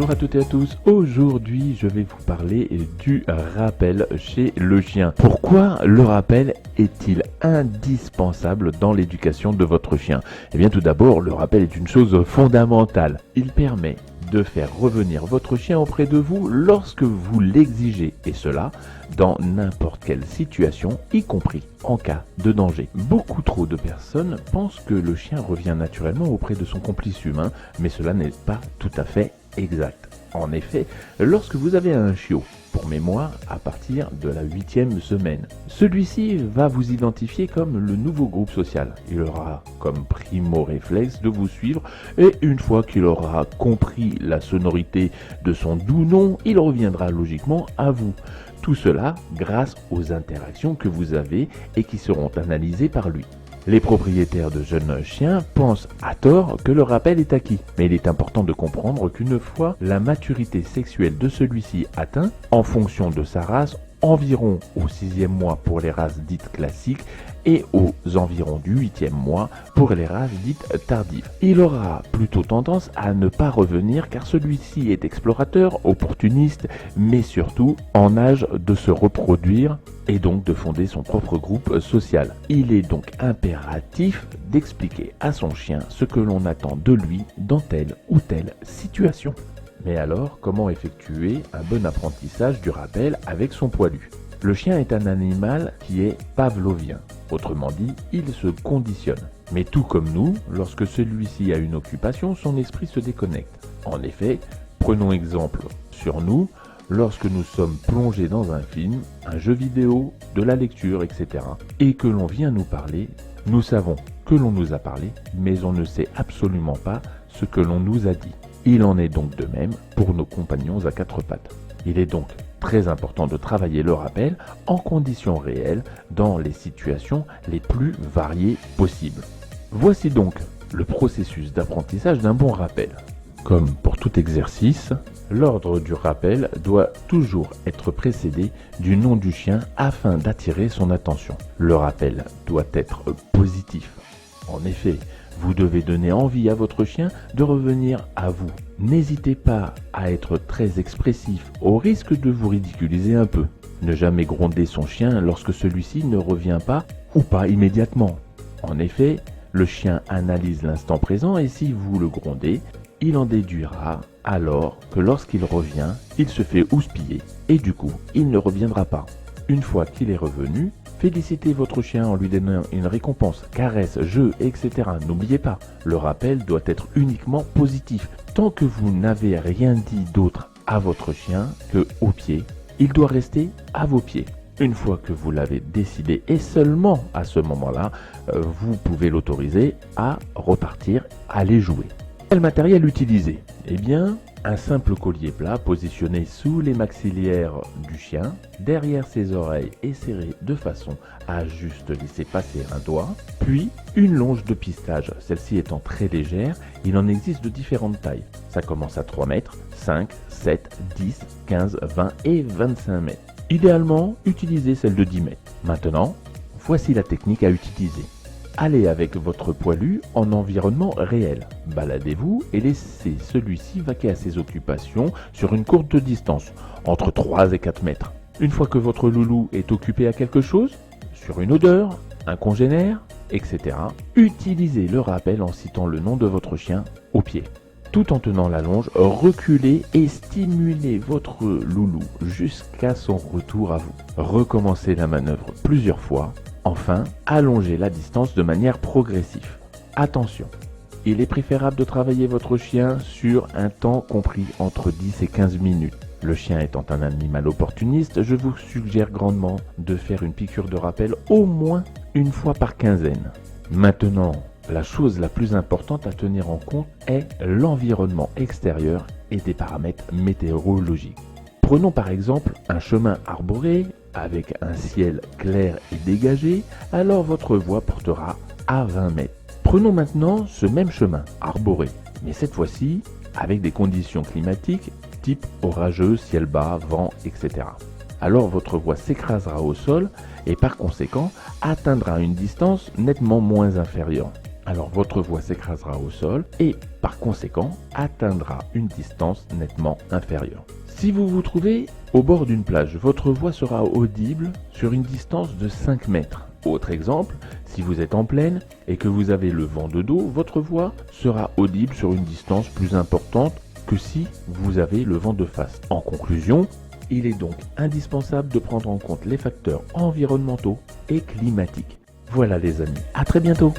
Bonjour à toutes et à tous, aujourd'hui je vais vous parler du rappel chez le chien. Pourquoi le rappel est-il indispensable dans l'éducation de votre chien? Eh bien tout d'abord, le rappel est une chose fondamentale. Il permet de faire revenir votre chien auprès de vous lorsque vous l'exigez, et cela dans n'importe quelle situation, y compris en cas de danger. Beaucoup trop de personnes pensent que le chien revient naturellement auprès de son complice humain, mais cela n'est pas tout à fait exact. En effet, lorsque vous avez un chiot, pour mémoire, à partir de la 8e semaine, celui-ci va vous identifier comme le nouveau groupe social. Il aura comme primo réflexe de vous suivre et une fois qu'il aura compris la sonorité de son doux nom, il reviendra logiquement à vous. Tout cela grâce aux interactions que vous avez et qui seront analysées par lui. Les propriétaires de jeunes chiens pensent à tort que le rappel est acquis, mais il est important de comprendre qu'une fois la maturité sexuelle de celui-ci atteint, en fonction de sa race, environ au 6e mois pour les races dites classiques et aux environs du 8e mois pour les races dites tardives. Il aura plutôt tendance à ne pas revenir car celui-ci est explorateur, opportuniste, mais surtout en âge de se reproduire et donc de fonder son propre groupe social. Il est donc impératif d'expliquer à son chien ce que l'on attend de lui dans telle ou telle situation. Mais alors, comment effectuer un bon apprentissage du rappel avec son poilu? Le chien est un animal qui est pavlovien. Autrement dit, il se conditionne. Mais tout comme nous, lorsque celui-ci a une occupation, son esprit se déconnecte. En effet, prenons exemple sur nous, lorsque nous sommes plongés dans un film, un jeu vidéo, de la lecture, etc. et que l'on vient nous parler, nous savons que l'on nous a parlé, mais on ne sait absolument pas ce que l'on nous a dit. Il en est donc de même pour nos compagnons à quatre pattes. Il est donc très important de travailler le rappel en conditions réelles dans les situations les plus variées possibles. Voici donc le processus d'apprentissage d'un bon rappel. Comme pour tout exercice, l'ordre du rappel doit toujours être précédé du nom du chien afin d'attirer son attention. Le rappel doit être positif. En effet, vous devez donner envie à votre chien de revenir à vous. N'hésitez pas à être très expressif au risque de vous ridiculiser un peu. Ne jamais gronder son chien lorsque celui-ci ne revient pas ou pas immédiatement. En effet, le chien analyse l'instant présent et si vous le grondez, il en déduira alors que lorsqu'il revient, il se fait houspiller et du coup, il ne reviendra pas. Une fois qu'il est revenu, félicitez votre chien en lui donnant une récompense, caresse, jeu, etc. N'oubliez pas, le rappel doit être uniquement positif. Tant que vous n'avez rien dit d'autre à votre chien que au pied, il doit rester à vos pieds. Une fois que vous l'avez décidé et seulement à ce moment-là, vous pouvez l'autoriser à repartir, à aller jouer. Quel matériel utiliser? Eh bien, un simple collier plat positionné sous les maxillaires du chien, derrière ses oreilles et serré de façon à juste laisser passer un doigt, puis une longe de pistage, celle-ci étant très légère, il en existe de différentes tailles. Ça commence à 3 mètres, 5, 7, 10, 15, 20 et 25 mètres. Idéalement, utilisez celle de 10 mètres. Maintenant, voici la technique à utiliser. Allez avec votre poilu en environnement réel. Baladez-vous et laissez celui-ci vaquer à ses occupations sur une courte distance, entre 3 et 4 mètres. Une fois que votre loulou est occupé à quelque chose, sur une odeur, un congénère, etc., utilisez le rappel en citant le nom de votre chien au pied. Tout en tenant la longe, reculez et stimulez votre loulou jusqu'à son retour à vous. Recommencez la manœuvre plusieurs fois. Enfin, allongez la distance de manière progressive. Attention, il est préférable de travailler votre chien sur un temps compris entre 10 et 15 minutes. Le chien étant un animal opportuniste, je vous suggère grandement de faire une piqûre de rappel au moins une fois par quinzaine. Maintenant, la chose la plus importante à tenir en compte est l'environnement extérieur et des paramètres météorologiques. Prenons par exemple un chemin arboré avec un ciel clair et dégagé, alors votre voix portera à 20 mètres. Prenons maintenant ce même chemin arboré, mais cette fois-ci avec des conditions climatiques type orageux, ciel bas, vent, etc. Alors votre voix s'écrasera au sol et par conséquent atteindra une distance nettement moins inférieure. alors votre voix s'écrasera au sol et par conséquent atteindra une distance nettement inférieure. Si vous vous trouvez au bord d'une plage, votre voix sera audible sur une distance de 5 mètres. Autre exemple, si vous êtes en plaine et que vous avez le vent de dos, votre voix sera audible sur une distance plus importante que si vous avez le vent de face. En conclusion, il est donc indispensable de prendre en compte les facteurs environnementaux et climatiques. Voilà les amis, à très bientôt!